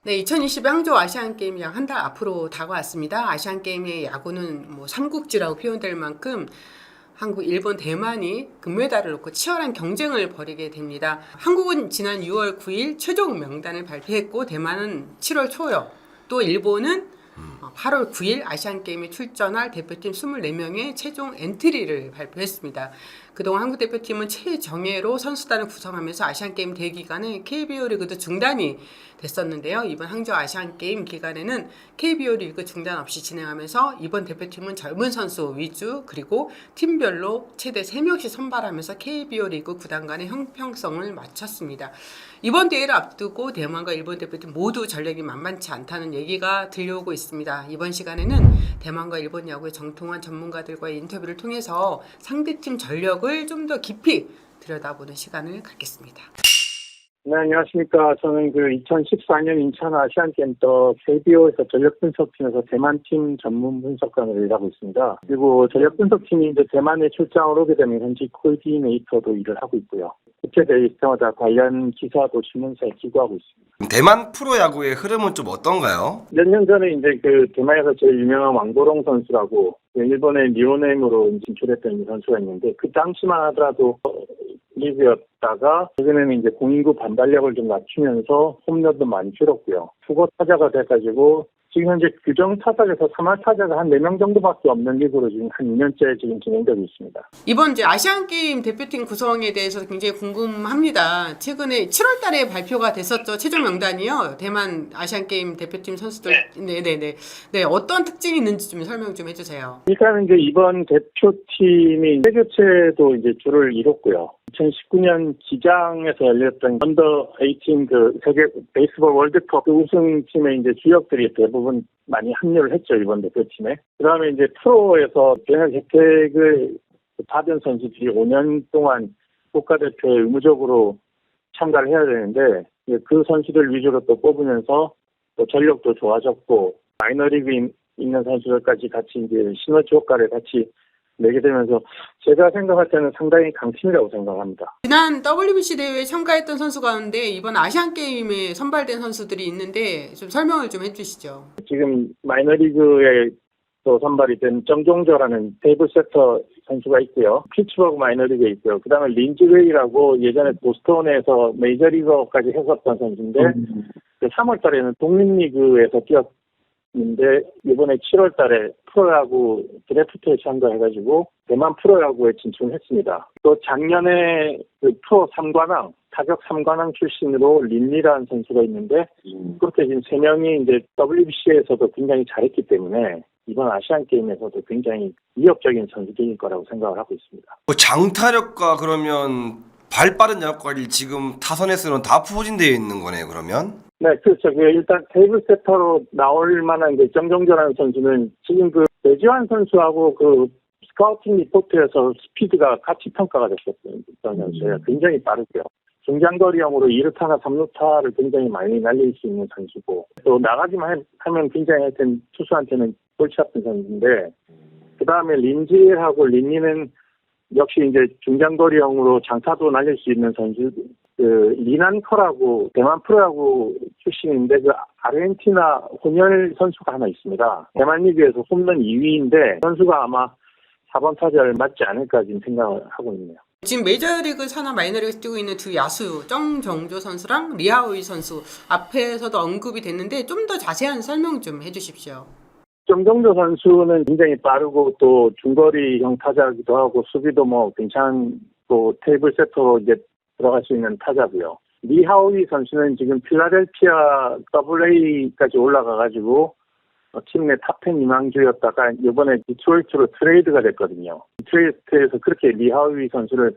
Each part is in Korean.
네, 2020 항저우 아시안게임 약 한 달 앞으로 다가왔습니다. 아시안게임의 야구는 뭐 삼국지라고 표현될 만큼 한국, 일본, 대만이 금메달을 놓고 치열한 경쟁을 벌이게 됩니다. 한국은 지난 6월 9일 최종 명단을 발표했고 대만은 7월 초요. 또 일본은 8월 9일 아시안게임에 출전할 대표팀 24명의 최종 엔트리를 발표했습니다. 그동안 한국 대표팀은 최정예로 선수단을 구성하면서 아시안게임 대기간에 KBO 리그도 중단이 됐었는데요. 이번 항저우 아시안게임 기간에는 KBO 리그 중단 없이 진행하면서 이번 대표팀은 젊은 선수 위주 그리고 팀별로 최대 3명씩 선발하면서 KBO 리그 구단 간의 형평성을 맞췄습니다. 이번 대회를 앞두고 대만과 일본 대표팀 모두 전력이 만만치 않다는 얘기가 들려오고 있습니다. 이번 시간에는 대만과 일본 야구의 정통한 전문가들과의 인터뷰를 통해서 상대팀 전력을 좀 더 깊이 들여다보는 시간을 갖겠습니다. 네, 안녕하십니까. 저는 2014년 인천 아시안게임 때 KBO에서 전력 분석팀에서 대만팀 전문 분석관으로 일하고 있습니다. 그리고 전력 분석팀이 이제 대만에 출장을 오게 되면 현지 코디네이터도 일을 하고 있고요. 국제대회 있을 때마다 관련 기사도 신문사에 기고하고 있습니다. 대만 프로야구의 흐름은 좀 어떤가요? 몇 년 전에 이제 대만에서 제일 유명한 왕보롱 선수라고 일본의 리오네임으로 진출했던 선수가 있는데 그 당시만 하더라도 리그였다가 최근에는 이제 공인구 반발력을 좀 낮추면서 홈런도 많이 줄었고요. 투고 타자가 돼가지고 지금 현재 규정 타석에서 3할 타자가 한 4명 정도밖에 없는 리그로 지금 한 2년째 지금 진행되고 있습니다. 이번 이제 아시안게임 대표팀 구성에 대해서 굉장히 궁금합니다. 최근에 7월 달에 발표가 됐었죠. 최종 명단이요. 대만 아시안게임 대표팀 선수들. 네네네. 네, 어떤 특징이 있는지 좀 설명 좀 해주세요. 일단은 이제 이번 대표팀이 세교체도 이제 줄을 이뤘고요. 2019년 기장에서 열렸던 언더 18 세계 베이스볼 월드컵 우승팀의 이제 주역들이 대부분 많이 합류를 했죠, 이번 대표팀에. 그 다음에 이제 프로에서 병역 혜택을 받은 선수들이 5년 동안 국가대표에 의무적으로 참가를 해야 되는데, 그 선수들 위주로 또 뽑으면서 또 전력도 좋아졌고, 마이너리그에 있는 선수들까지 같이 이제 시너지 효과를 같이 내게 되면서 제가 생각할 때는 상당히 강팀이라고 생각합니다. 지난 WBC 대회에 참가했던 선수 가운데 이번 아시안게임에 선발된 선수들이 있는데 좀 설명을 좀 해주시죠. 지금 마이너리그에 또 선발이 된 정종조라는 테이블 세터 선수가 있고요. 피츠버그 마이너리그에 있고요. 그 다음에 린즈웨이라고 예전에 보스턴에서 메이저리거까지 했었던 선수인데 3월 달에는 독립리그에서 뛰었는데 이번에 7월 달에 프로야구 드래프트에 참가해가지고 대만 프로야구에 진출했습니다. 또 작년에 프로 3관왕, 타격 3관왕 출신으로 린리라는 선수가 있는데 그렇게 지금 3명이 이제 WBC에서도 굉장히 잘했기 때문에 이번 아시안게임에서도 굉장히 위협적인 선수들일 거라고 생각을 하고 있습니다. 장타력과 그러면 발빠른 역할이 지금 타선에 쓰는 다 포진되어 있는 거네요, 그러면? 네, 그렇죠. 일단 테이블 세터로 나올 만한 정종조라는 선수는 지금 배지환 선수하고 스카우팅 리포트에서 스피드가 같이 평가가 됐었던 선수예요. 굉장히 빠르고요. 중장거리형으로 2루타나 3루타를 굉장히 많이 날릴 수 있는 선수고 또 나가기만 하면 굉장히 하여튼 투수한테는 골치 아픈 선수인데 그 다음에 린지하고 린니는 역시 이제 중장거리형으로 장타도 날릴 수 있는 선수 리난커라고 대만 프로야구 출신인데 아르헨티나 혼혈 선수가 하나 있습니다. 대만 리그에서 홈런 2위인데 선수가 아마 4번 타자를 맞지 않을까 지금 생각을 하고 있네요. 지금 메이저리그 산하 마이너리그에서 뛰고 있는 두 야수 정종조 선수랑 리하오이 선수 앞에서도 언급이 됐는데 좀 더 자세한 설명 좀 해주십시오. 정종조 선수는 굉장히 빠르고 또 중거리형 타자이기도 하고 수비도 괜찮고 테이블 세터로 이제 들어갈 수 있는 타자고요. 리하오이 선수는 지금 필라델피아 AA까지 올라가가지고 팀 내 탑10 유망주였다가 이번에 디트로이트로 트레이드가 됐거든요. 디트로이트에서 그렇게 리하오이 선수를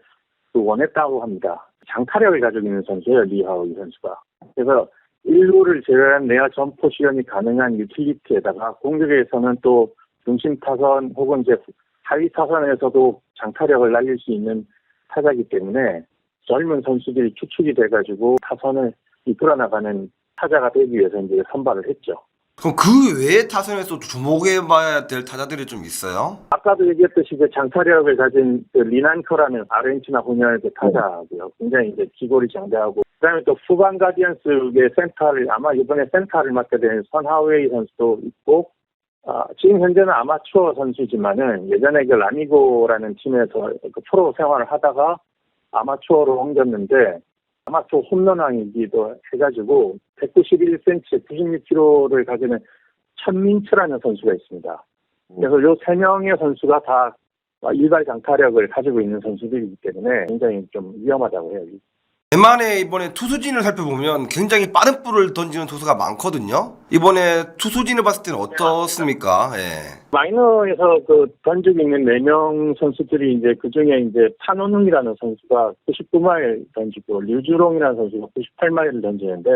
원했다고 합니다. 장타력을 가지고 있는 선수예요, 리하오이 선수가. 그래서 1루를 제외한 내야 전 포지션이 가능한 유틸리티에다가 공격에서는 또 중심 타선 혹은 이제 하위 타선에서도 장타력을 날릴 수 있는 타자이기 때문에 젊은 선수들이 추측이 돼가지고 타선을 이끌어나가는 타자가 되기 위해서 이제 선발을 했죠. 그럼 그 외의 타선에서 주목해봐야 될 타자들이 좀 있어요? 아까도 얘기했듯이 장타력을 가진 리난커라는 아르헨티나 혼혈 타자고요. 굉장히 이제 기골이 장대하고 그다음에 또 후반 가디언스의 센터를 아마 이번에 센터를 맡게 된 선하웨이 선수도 있고 지금 현재는 아마추어 선수지만은 예전에 그 라미고라는 팀에서 그 프로 생활을 하다가 아마추어로 옮겼는데 아마추어 홈런왕이기도 해가지고 191cm, 96kg를 가지는 천민츠라는 선수가 있습니다. 그래서 요 세 명의 선수가 다 일발 장타력을 가지고 있는 선수들이기 때문에 굉장히 좀 위험하다고 해요. 대만의 이번에 투수진을 살펴보면 굉장히 빠른 볼을 던지는 투수가 많거든요. 이번에 투수진을 봤을 때는 어떻습니까? 예. 마이너에서 그 던지고 있는 4명 선수들이 이제 그 중에 이제 판원웅이라는 선수가 99마일 던지고 류주롱이라는 선수가 98마일을 던지는데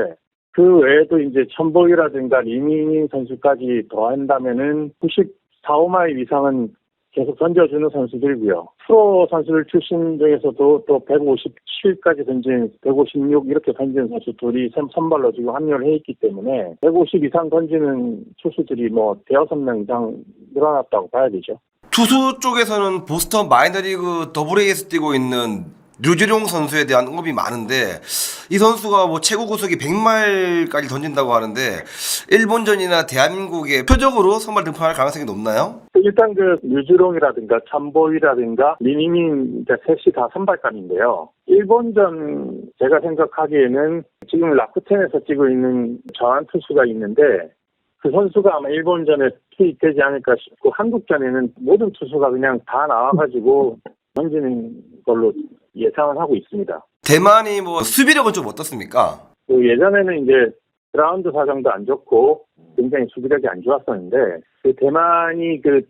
그 외에도 이제 천보이라든가 리밍 선수까지 더한다면은 94, 5마일 이상은 계속 던져주는 선수들이고요. 프로 선수들 출신 중에서도 또 157까지 던진 156 이렇게 던지는 선수들이 선발로 지금 합류를 해 있기 때문에 150 이상 던지는 투수들이 뭐 대여섯 명 이상 늘어났다고 봐야 되죠. 투수 쪽에서는 보스턴 마이너리그 더블A에서 뛰고 있는 류지룡 선수에 대한 언급이 많은데 이 선수가 뭐 최고 구속이 100마일까지 던진다고 하는데 일본전이나 대한민국의 표적으로 선발 등판할 가능성이 높나요? 일단 그 류주롱이라든가 참보이라든가 리니민 셋이 다 선발감인데요. 일본전 제가 생각하기에는 지금 라쿠텐에서 뛰고 있는 저한 투수가 있는데 그 선수가 아마 일본전에 투입되지 않을까 싶고 한국전에는 모든 투수가 그냥 다 나와가지고 던지는 걸로 예상을 하고 있습니다. 대만이 뭐 수비력은 좀 어떻습니까? 그 예전에는 이제 그라운드 사정도 안 좋고 굉장히 수비력이 안 좋았었는데 그 대만이 그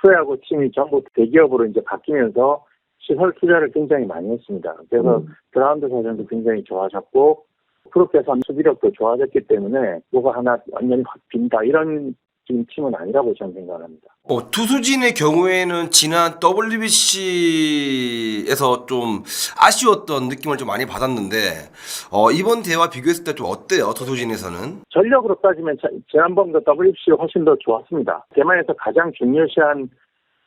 프로야구 팀이 전부 대기업으로 이제 바뀌면서 시설 투자를 굉장히 많이 했습니다. 그래서 그라운드 사정도 굉장히 좋아졌고 그렇게 해서 수비력도 좋아졌기 때문에 뭐가 하나 완전히 확 빈다 이런 지금 팀은 아니라고 저는 생각합니다. 투수진의 경우에는 지난 WBC에서 좀 아쉬웠던 느낌을 좀 많이 받았는데 이번 대회와 비교했을 때 좀 어때요? 투수진에서는? 전력으로 따지면 지난번보다 WBC가 훨씬 더 좋았습니다. 대만에서 가장 중요시한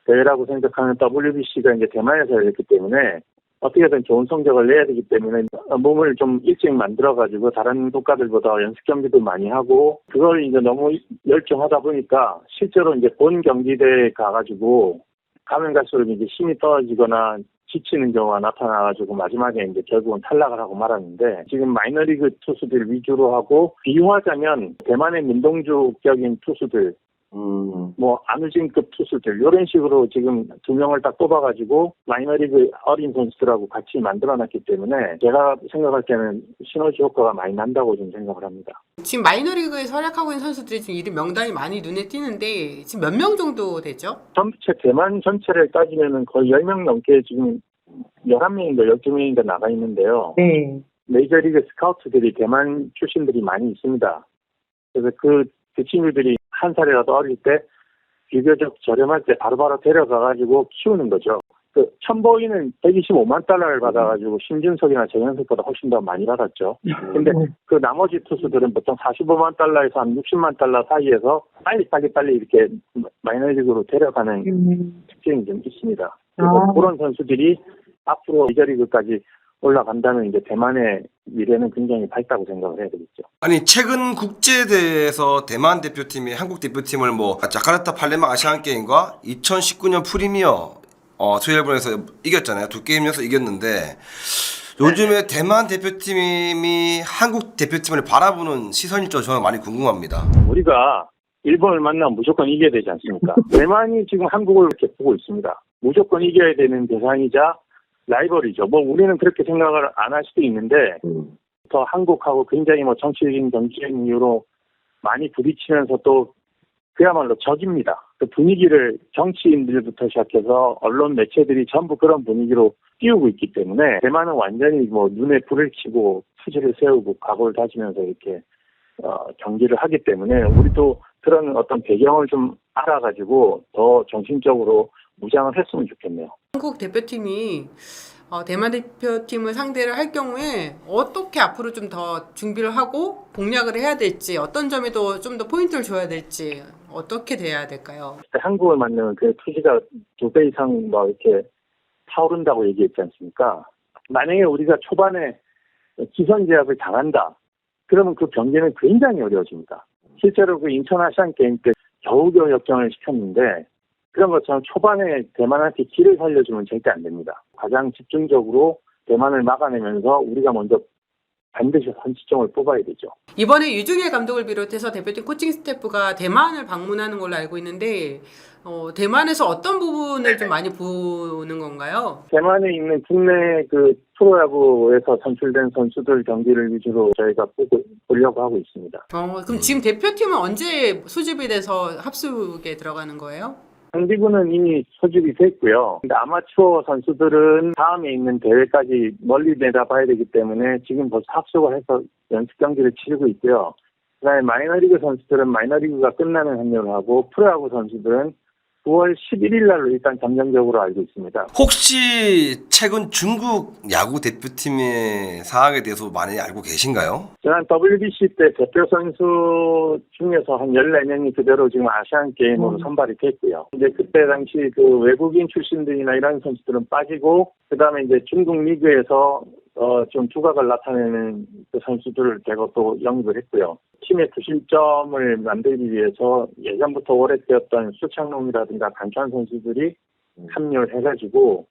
대회라고 생각하는 WBC가 이제 대만에서 열렸기 때문에 어떻게든 좋은 성적을 내야 되기 때문에 몸을 좀 일찍 만들어가지고 다른 국가들보다 연습 경기도 많이 하고 그걸 이제 너무 열중하다 보니까 실제로 이제 본 경기대에 가가지고 가면 갈수록 이제 힘이 떨어지거나 지치는 경우가 나타나가지고 마지막에 이제 결국은 탈락을 하고 말았는데 지금 마이너리그 투수들 위주로 하고 비유하자면 대만의 민동주격인 투수들 뭐 안우진급 투수들 이런 식으로 지금 2명을 딱 뽑아가지고 마이너리그 어린 선수들하고 같이 만들어놨기 때문에 제가 생각할 때는 시너지 효과가 많이 난다고 좀 생각을 합니다. 지금 마이너리그에서 활약하고 있는 선수들이 지금 이름 명단이 많이 눈에 띄는데 지금 몇 명 정도 되죠? 전체 대만 전체를 따지면은 거의 10명 넘게 지금 11명인가 12명인가 나가 있는데요. 네. 메이저리그 스카우트들이 대만 출신들이 많이 있습니다. 그래서 그 친구들이 한 살이라도 어릴 때 비교적 저렴할 때 바로바로 데려가가지고 키우는 거죠. 그 천보이는 125만 달러를 받아가지고 신준석이나 정현석보다 훨씬 더 많이 받았죠. 근데 그 나머지 투수들은 보통 45만 달러에서 한 60만 달러 사이에서 빨리 이렇게 마이너리그로 데려가는 특징이 좀 있습니다. 그래서 그런 선수들이 앞으로 메이저리그까지 올라간다면 이제 대만의 미래는 굉장히 밝다고 생각을 해야 되겠죠. 아니 최근 국제대회에서 대만 대표팀이 한국 대표팀을 뭐 자카르타 팔레망 아시안 게임과 2019년 프리미어 트웰브에서 이겼잖아요. 2게임 연속 이겼는데 요즘에 대만 대표팀이 한국 대표팀을 바라보는 시선이 좀 저는 많이 궁금합니다. 우리가 일본을 만나면 무조건 이겨야 되지 않습니까? 대만이 지금 한국을 이렇게 보고 있습니다. 무조건 이겨야 되는 대상이자 라이벌이죠. 뭐 우리는 그렇게 생각을 안 할 수도 있는데 더 한국하고 굉장히 뭐 정치적인 경쟁 이유로 많이 부딪히면서 또 그야말로 적입니다. 그 분위기를 정치인들부터 시작해서 언론 매체들이 전부 그런 분위기로 띄우고 있기 때문에 대만은 완전히 뭐 눈에 불을 켜고 투지를 세우고 각오를 다지면서 이렇게 경기를 하기 때문에 우리도 그런 어떤 배경을 좀 알아가지고 더 정신적으로 무장을 했으면 좋겠네요. 한국 대표팀이 대만 대표팀을 상대를 할 경우에 어떻게 앞으로 좀 더 준비를 하고 공략을 해야 될지 어떤 점에도 좀 더 포인트를 줘야 될지 어떻게 돼야 될까요? 한국을 만나면 그 투지가 2배 이상 뭐 이렇게 타오른다고 얘기했지 않습니까? 만약에 우리가 초반에 기선 제압을 당한다. 그러면 그 경기는 굉장히 어려워집니다. 실제로 그 인천 아시안 게임 때 겨우겨우 역전을 시켰는데 그런 것처럼 초반에 대만한테 길을 살려주면 절대 안 됩니다. 가장 집중적으로 대만을 막아내면서 우리가 먼저 반드시 선취점을 뽑아야 되죠. 이번에 유중일 감독을 비롯해서 대표팀 코칭 스태프가 대만을 방문하는 걸로 알고 있는데 대만에서 어떤 부분을 좀 많이 보는 건가요? 대만에 있는 국내 그 프로야구에서 선출된 선수들 경기를 위주로 저희가 보려고 하고 있습니다. 그럼 지금 대표팀은 언제 소집이 돼서 합숙에 들어가는 거예요? 상비군은 이미 소집이 됐고요. 근데 아마추어 선수들은 다음에 있는 대회까지 멀리 내다봐야 되기 때문에 지금 벌써 합숙을 해서 연습 경기를 치르고 있고요. 그다음에 마이너리그 선수들은 마이너리그가 끝나면 합류를 하고 프로야구 선수들은 9월 11일 날로 일단 잠정적으로 알고 있습니다. 혹시 최근 중국 야구 대표팀의 상황에 대해서 많이 알고 계신가요? 지난 WBC 때 대표 선수 중에서 한 14명이 그대로 지금 아시안 게임으로 선발이 됐고요. 이제 그때 당시 그 외국인 출신들이나 이런 선수들은 빠지고, 그 다음에 이제 중국 리그에서 좀 두각을 나타내는 그 선수들을 대거 또 영입을 했고요. 팀의 구심점을 만들기 위해서 예전부터 오래되었던 수창롱이라든가 강찬 선수들이 합류를 해가지고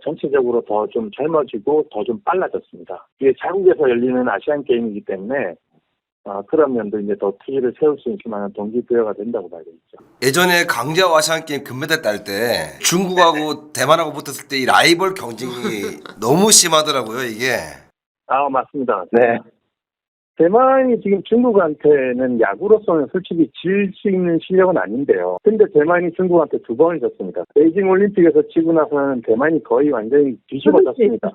전체적으로 더 좀 젊어지고 더 좀 빨라졌습니다. 이게 자국에서 열리는 아시안 게임이기 때문에 그런 면도 이제 더 투지를 세울 수 있을 만한 동기부여가 된다고 봐야 되겠죠. 예전에 강자와 아시안 게임 금메달 딸 때 중국하고 대만하고 붙었을 때 이 라이벌 경쟁이 너무 심하더라고요, 이게. 맞습니다. 네. 대만이 지금 중국한테는 야구로서는 솔직히 질 수 있는 실력은 아닌데요. 근데 대만이 중국한테 2번을 졌습니다. 베이징 올림픽에서 지고 나서는 대만이 거의 완전히 뒤집어졌습니다.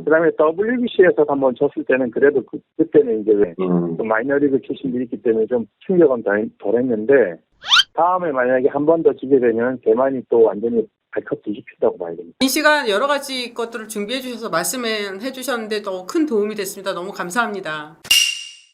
그다음에 WBC에서 한번 졌을 때는 그래도 그때는 이제 마이너리그 출신들이 있기 때문에 좀 충격은 덜했는데, 다음에 만약에 한 번 더 지게 되면 대만이 또 완전히 발칵 뒤집힌다고 봐야 됩니다. 이 시간 여러 가지 것들을 준비해 주셔서 말씀해 주셨는데 더 큰 도움이 됐습니다. 너무 감사합니다.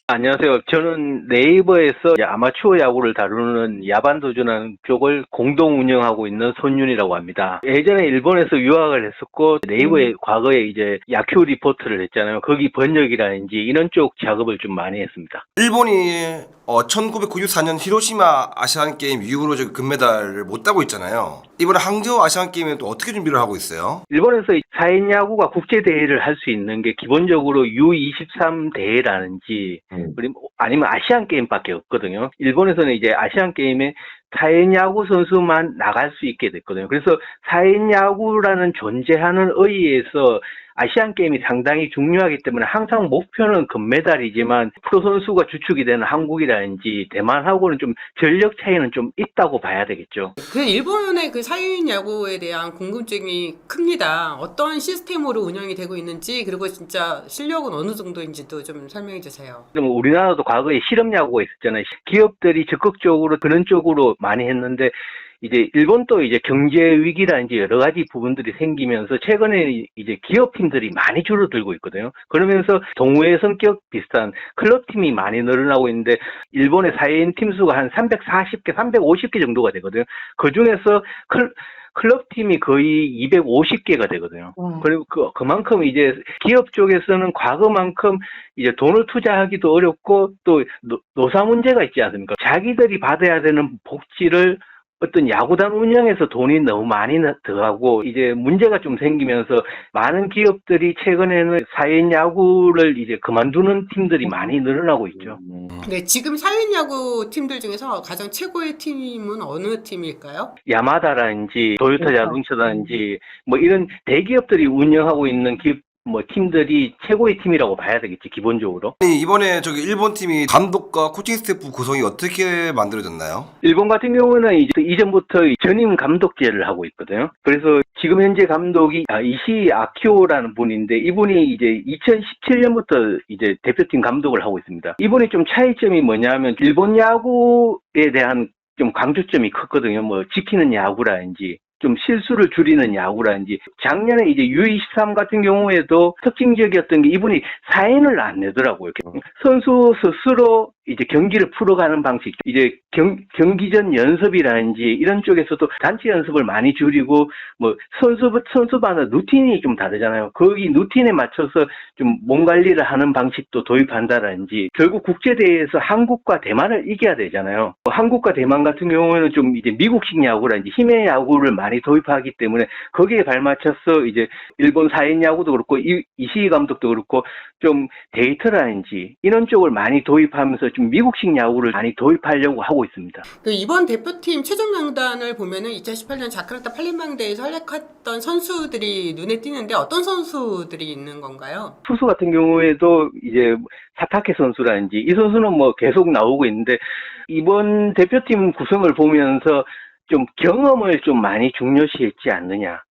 안녕하세요. 저는 네이버에서 아마추어 야구를 다루는 야반도전하는 쪽을 공동 운영하고 있는 손윤이라고 합니다. 예전에 일본에서 유학을 했었고 네이버에 과거에 이제 야큐 리포트를 했잖아요. 거기 번역이라든지 이런 쪽 작업을 좀 많이 했습니다. 일본이 1994년 히로시마 아시안 게임 이후로 저기 금메달을 못 따고 있잖아요. 이번에 항저우 아시안 게임에 또 어떻게 준비를 하고 있어요? 일본에서 4인 야구가 국제 대회를 할 수 있는 게 기본적으로 U23 대회라든지 아니면 아시안 게임밖에 없거든요. 일본에서는 이제 아시안 게임에 4인 야구 선수만 나갈 수 있게 됐거든요. 그래서 4인 야구라는 존재하는 의의에서 아시안 게임이 상당히 중요하기 때문에 항상 목표는 금메달이지만 프로 선수가 주축이 되는 한국이라든지 대만하고는 좀 전력 차이는 좀 있다고 봐야 되겠죠. 그 일본의 그 4인 야구에 대한 궁금증이 큽니다. 어떤 시스템으로 운영이 되고 있는지, 그리고 진짜 실력은 어느 정도인지도 좀 설명해 주세요. 그럼 우리나라도 과거에 실업 야구가 있었잖아요. 기업들이 적극적으로 그런 쪽으로 많이 했는데 이제 일본도 이제 경제 위기라든지 여러 가지 부분들이 생기면서 최근에 이제 기업팀들이 많이 줄어들고 있거든요. 그러면서 동호회 성격 비슷한 클럽팀이 많이 늘어나고 있는데 일본의 4인 팀 수가 한 340개, 350개 정도가 되거든요. 그 중에서 클럽팀이 거의 250개가 되거든요. 그리고 그만큼 이제 기업 쪽에서는 과거만큼 이제 돈을 투자하기도 어렵고 또 노사 문제가 있지 않습니까? 자기들이 받아야 되는 복지를 어떤 야구단 운영에서 돈이 너무 많이 들어가고 이제 문제가 좀 생기면서 많은 기업들이 최근에는 4인 야구를 이제 그만두는 팀들이 많이 늘어나고 있죠. 네, 지금 4인 야구 팀들 중에서 가장 최고의 팀은 어느 팀일까요? 야마다라든지 도요타 자동차라든지 뭐 이런 대기업들이 운영하고 있는 팀들이 최고의 팀이라고 봐야 되겠지, 기본적으로. 이번에 저기 일본 팀이 감독과 코칭 스태프 구성이 어떻게 만들어졌나요? 일본 같은 경우는 이전부터 전임 감독제를 하고 있거든요. 그래서 지금 현재 감독이 이시 아키오라는 분인데 이분이 이제 2017년부터 이제 대표팀 감독을 하고 있습니다. 이분이 좀 차이점이 뭐냐면 일본 야구에 대한 좀 강조점이 컸거든요. 뭐 지키는 야구라든지 좀 실수를 줄이는 야구라든지 작년에 이제 U23 같은 경우에도 특징적이었던 게 이분이 사인을 안 내더라고요. 선수 스스로 이제 경기를 풀어가는 방식, 이제 경기 전 연습이라든지 이런 쪽에서도 단체 연습을 많이 줄이고 뭐 선수마다 루틴이 좀 다르잖아요. 거기 루틴에 맞춰서 좀 몸 관리를 하는 방식도 도입한다라든지 결국 국제대회에서 한국과 대만을 이겨야 되잖아요. 한국과 대만 같은 경우에는 좀 이제 미국식 야구라든지 힘의 야구를 많이 도입하기 때문에 거기에 발맞춰서 이제 일본 4인 야구도 그렇고 이시희 감독도 그렇고 좀 데이터라든지 이런 쪽을 많이 도입하면서 좀 미국식 야구를 많이 도입하려고 하고 있습니다. 그 이번 대표팀 최종 명단을 보면은 2018년 자카르타 팔렘방대에서 활약했던 선수들이 눈에 띄는데 어떤 선수들이 있는 건가요? 투수 같은 경우에도 이제 사타케 선수라든지 이 선수는 뭐 계속 나오고 있는데 이번 대표팀 구성을 보면서 좀 경험을 좀 많이 중요시했지 않느냐.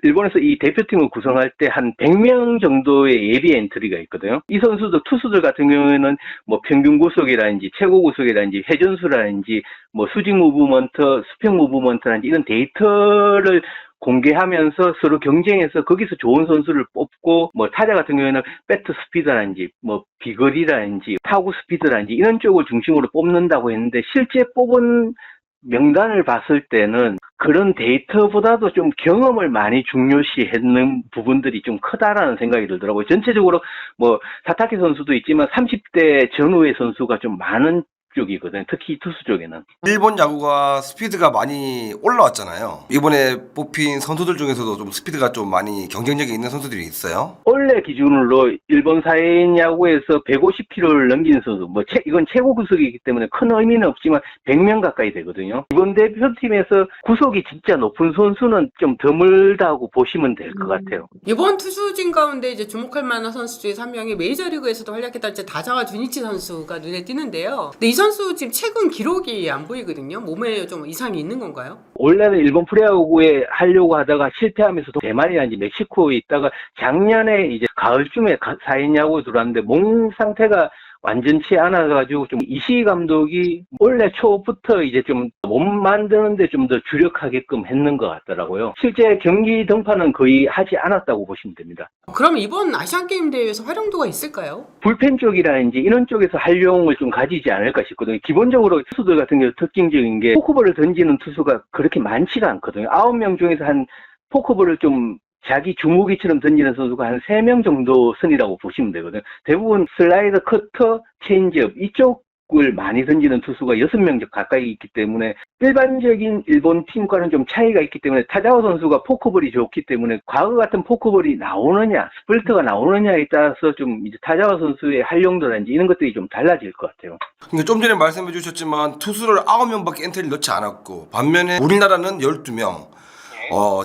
일본에서 이 대표팀을 구성할 때 한 100명 정도의 예비 엔트리가 있거든요. 이 선수도 투수들 같은 경우에는 뭐 평균 구속이라든지 최고 구속이라든지 회전수라든지 뭐 수직 무브먼트, 수평 무브먼트라든지 이런 데이터를 공개하면서 서로 경쟁해서 거기서 좋은 선수를 뽑고 뭐 타자 같은 경우에는 배트 스피드라든지 뭐 비거리라든지 타구 스피드라든지 이런 쪽을 중심으로 뽑는다고 했는데 실제 뽑은 명단을 봤을 때는 그런 데이터보다도 좀 경험을 많이 중요시했는 부분들이 좀 크다라는 생각이 들더라고요. 전체적으로 뭐 사타키 선수도 있지만 30대 전후의 선수가 좀 많은 쪽이거든요. 특히 투수 쪽에는. 일본 야구가 스피드가 많이 올라왔잖아요. 이번에 뽑힌 선수들 중에서도 좀 스피드가 좀 많이 경쟁력이 있는 선수들이 있어요. 원래 기준으로 일본 4인 야구에서 150km를 넘긴 선수, 뭐 이건 최고 구속이기 때문에 큰 의미는 없지만 100명 가까이 되거든요. 이번 대표팀에서 구속이 진짜 높은 선수는 좀 드물다고 보시면 될 것 같아요. 이번 투수진 가운데 이제 주목할 만한 선수 중에 한 명이 메이저리그에서도 활약했던 이제 다자와 주니치 선수가 눈에 띄는데요. 근데 이 선수 지금 최근 기록이 안 보이거든요. 몸에 좀 이상이 있는 건가요? 원래는 일본 프로야구에 하려고 하다가 실패하면서 대만이라든지 멕시코에 있다가 작년에 이제 가을쯤에 4인 야구에 들어왔는데 몸 상태가 완전치 않아가지고 좀 이시희 감독이 원래 초부터 이제 좀 몸 만드는데 좀 더 주력하게끔 했는 것 같더라고요. 실제 경기 등판은 거의 하지 않았다고 보시면 됩니다. 그럼 이번 아시안게임 대회에서 활용도가 있을까요? 불펜 쪽이라든지 이런 쪽에서 활용을 좀 가지지 않을까 싶거든요. 기본적으로 투수들 같은 경우 특징적인 게 포크볼을 던지는 투수가 그렇게 많지가 않거든요. 9명 중에서 한 포크볼을 좀 자기 주무기처럼 던지는 선수가 한 3명 정도 선이라고 보시면 되거든요. 대부분 슬라이더, 커터, 체인지업 이쪽을 많이 던지는 투수가 6명 가까이 있기 때문에 일반적인 일본 팀과는 좀 차이가 있기 때문에 타자와 선수가 포크볼이 좋기 때문에 과거 같은 포크볼이 나오느냐, 스플리트가 나오느냐에 따라서 좀 이제 타자와 선수의 활용도라든지 이런 것들이 좀 달라질 것 같아요. 근데 좀 전에 말씀해 주셨지만 투수를 9명밖에 엔트리를 넣지 않았고 반면에 우리나라는 12명,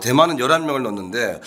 대만은 11명을 넣었는데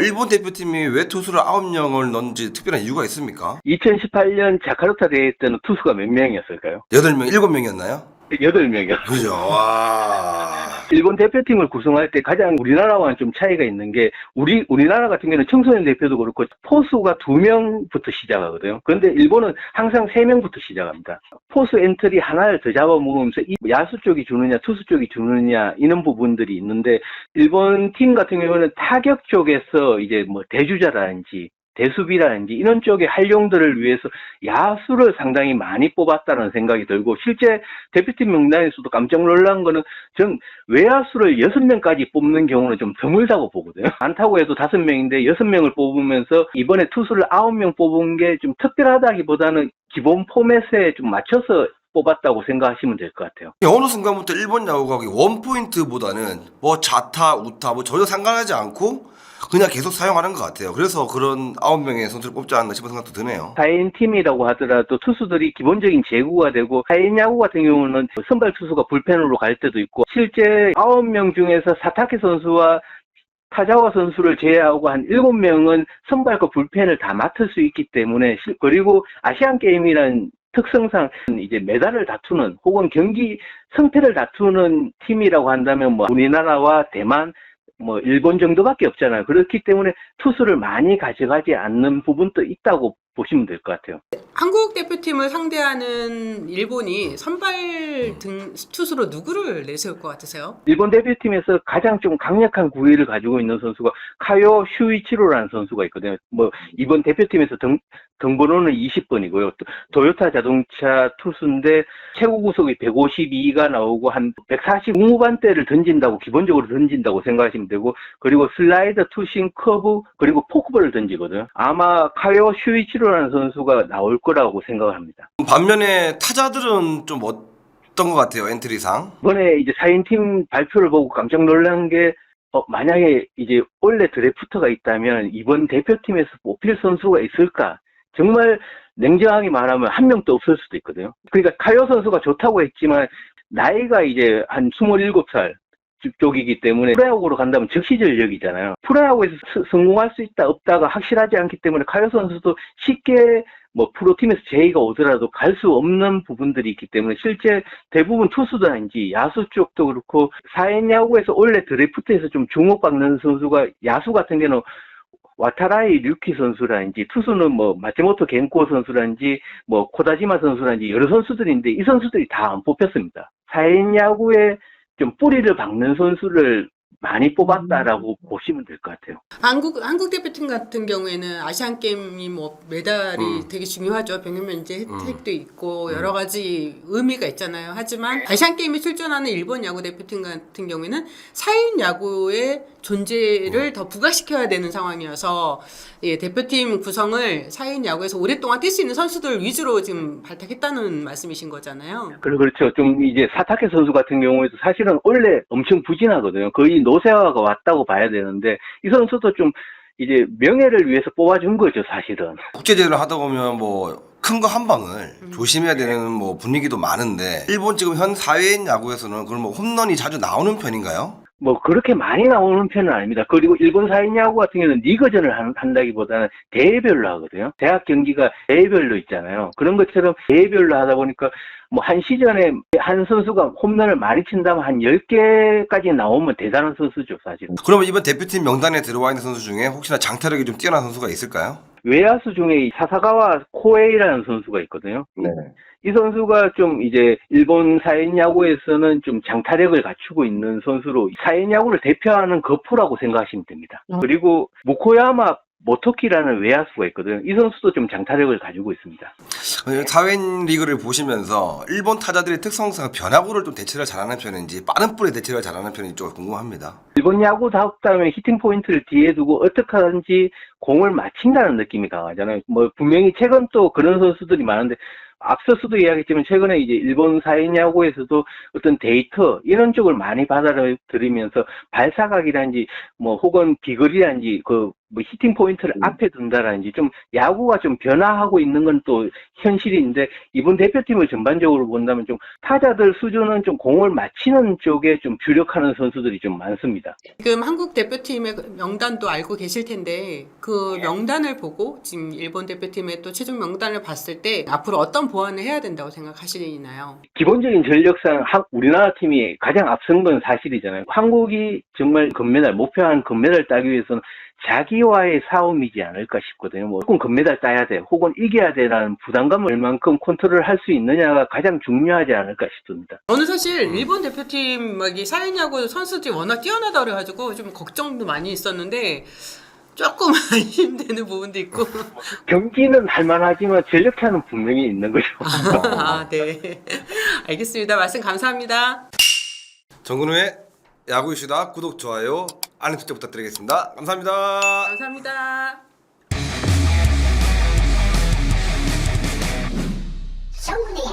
일본 대표팀이 왜 투수를 9명을 넣는지 특별한 이유가 있습니까? 2018년 자카르타 대회 때는 투수가 몇 명이었을까요? 8명, 7명이었나요? 8명이요. 그죠. 와. 일본 대표팀을 구성할 때 가장 우리나라와는 좀 차이가 있는 게 우리나라 같은 경우는 청소년 대표도 그렇고 포수가 2명부터 시작하거든요. 그런데 일본은 항상 3명부터 시작합니다. 포수 엔트리 하나를 더 잡아먹으면서 이 야수 쪽이 주느냐 투수 쪽이 주느냐 이런 부분들이 있는데 일본 팀 같은 경우는 타격 쪽에서 이제 뭐 대주자라든지 대수비라든지 이런 쪽의 활용들을 위해서 야수를 상당히 많이 뽑았다는 생각이 들고 실제 대표팀 명단에서도 깜짝 놀란 거는 전 외야수를 6명까지 뽑는 경우는 좀 드물다고 보거든요. 많다고 해도 5명인데 6명을 뽑으면서 이번에 투수를 9명 뽑은 게 좀 특별하다기보다는 기본 포맷에 좀 맞춰서 뽑았다고 생각하시면 될 것 같아요. 어느 순간부터 일본 야구가 원포인트보다는 뭐 좌타, 우타 뭐 전혀 상관하지 않고 그냥 계속 사용하는 것 같아요. 그래서 그런 9명의 선수를 뽑지 않나 싶은 생각도 드네요. 4인 팀이라고 하더라도 투수들이 기본적인 제구가 되고 4인 야구 같은 경우는 선발 투수가 불펜으로 갈 때도 있고 실제 9명 중에서 사타키 선수와 타자와 선수를 제외하고 한 7명은 선발과 불펜을 다 맡을 수 있기 때문에 그리고 아시안 게임이라는 특성상 이제 메달을 다투는 혹은 경기 승패를 다투는 팀이라고 한다면 뭐 우리나라와 대만 뭐 일본 정도밖에 없잖아요. 그렇기 때문에 투수를 많이 가져가지 않는 부분도 있다고 보시면 될 것 같아요. 한국 대표팀을 상대하는 일본이 선발 투수로 누구를 내세울 것 같으세요? 일본 대표팀에서 가장 좀 강력한 구위를 가지고 있는 선수가 카요 슈이치로라는 선수가 있거든요. 뭐 이번 대표팀에서 등번호는 20번이고요. 도요타 자동차 투수인데 최고 구속이 152가 나오고 한 140 후반대를 기본적으로 던진다고 생각하시면 되고, 그리고 슬라이더, 투심, 커브, 그리고 포크볼을 던지거든요. 아마 카요 슈이치로라는 선수가 나올 거라고 생각을 합니다. 반면에 타자들은 좀 어떤 것 같아요, 엔트리상? 이번에 이제 4인팀 발표를 보고 깜짝 놀란 게, 만약에 이제 원래 드래프트가 있다면 이번 대표팀에서 뽑힐 선수가 있을까? 정말 냉정하게 말하면 한 명도 없을 수도 있거든요. 그러니까 카요 선수가 좋다고 했지만 나이가 이제 한 27살 쪽이기 때문에 프로야구로 간다면 즉시 전력이잖아요. 프로야구에서 성공할 수 있다 없다가 확실하지 않기 때문에 카요 선수도 쉽게 뭐 프로팀에서 제의가 오더라도 갈 수 없는 부분들이 있기 때문에 실제 대부분 투수든지 야수 쪽도 그렇고 4인 야구에서 원래 드래프트에서 좀 주목받는 선수가 야수 같은 경우는 와타라이 류키 선수라든지 투수는 뭐 마츠모토 겐코 선수라든지 뭐 코다지마 선수라든지 여러 선수들인데 이 선수들이 다 안 뽑혔습니다. 4인 야구에 좀 뿌리를 박는 선수를 많이 뽑았다라고 보시면 될 것 같아요. 한국 대표팀 같은 경우에는 아시안 게임이 뭐 메달이 되게 중요하죠. 병역 면제 혜택도 있고 여러 가지 의미가 있잖아요. 하지만 아시안 게임에 출전하는 일본 야구 대표팀 같은 경우에는 4인 야구의 존재를 더 부각시켜야 되는 상황이어서 예, 대표팀 구성을 4인 야구에서 오랫동안 뛸 수 있는 선수들 위주로 지금 발탁했다는 말씀이신 거잖아요. 그렇죠. 좀 이제 사타케 선수 같은 경우에도 사실은 원래 엄청 부진하거든요. 거의 노세화가 왔다고 봐야 되는데 이 선수도 좀 이제 명예를 위해서 뽑아준 거죠, 사실은. 국제대회를 하다 보면 뭐 큰 거 한 방을 조심해야 되는 뭐 분위기도 많은데 일본 지금 현 4인 야구에서는 그럼 뭐 홈런이 자주 나오는 편인가요? 뭐 그렇게 많이 나오는 편은 아닙니다. 그리고 일본 4인 야구 같은 경우는 리그전을 한다기보다는 대회별로 하거든요. 대학 경기가 대회별로 있잖아요. 그런 것처럼 대회별로 하다 보니까 뭐 한 시즌에 한 선수가 홈런을 많이 친다면 한 10개까지 나오면 대단한 선수죠, 사실은. 그러면 이번 대표팀 명단에 들어와 있는 선수 중에 혹시나 장타력이 좀 뛰어난 선수가 있을까요? 외야수 중에 이 사사가와 코에이라는 선수가 있거든요. 네. 이 선수가 좀 이제 일본 4인 야구에서는 좀 장타력을 갖추고 있는 선수로 4인 야구를 대표하는 거포라고 생각하시면 됩니다. 그리고 무코야마 모토키라는 외야수가 있거든요. 이 선수도 좀 장타력을 가지고 있습니다. 사회인 리그를 보시면서 일본 타자들의 특성상 변화구를 좀 대체를 잘하는 편인지 빠른 볼에 대체를 잘하는 편인지 좀 궁금합니다. 일본 야구답다면 히팅 포인트를 뒤에 두고 어떻게 하든지 공을 맞힌다는 느낌이 강하잖아요. 뭐 분명히 최근 또 그런 선수들이 많은데 앞서서도 이야기했지만 최근에 이제 일본 4인 야구에서도 어떤 데이터 이런 쪽을 많이 받아들이면서 발사각이라든지 뭐 혹은 비거리라든지 그 뭐 히팅 포인트를 앞에 둔다라든지 좀 야구가 좀 변화하고 있는 건 또 현실인데 이번 대표팀을 전반적으로 본다면 좀 타자들 수준은 좀 공을 맞히는 쪽에 좀 주력하는 선수들이 좀 많습니다. 지금 한국 대표팀의 명단도 알고 계실 텐데 그 명단을 보고 지금 일본 대표팀의 또 최종 명단을 봤을 때 앞으로 어떤 보완을 해야 된다고 생각하시나요? 기본적인 전력상 우리나라 팀이 가장 앞선 건 사실이잖아요. 한국이 정말 금메달, 목표한 금메달 따기 위해서는 자기와의 싸움이지 않을까 싶거든요. 뭐, 혹은 금메달 따야 돼, 혹은 이겨야 돼라는 부담감을 얼만큼 컨트롤할 수 있느냐가 가장 중요하지 않을까 싶습니다. 저는 사실 일본 대표팀 막 이 4인 야구 선수들이 워낙 뛰어나다 그래가지고 좀 걱정도 많이 있었는데 조금 안심되는 부분도 있고. 경기는 할만하지만 전력차는 분명히 있는 거죠. 아, 네. 알겠습니다. 말씀 감사합니다. 정근우의 야구 이슈다 구독 좋아요 알림 설정 부탁드리겠습니다. 감사합니다. 감사합니다. 정훈이의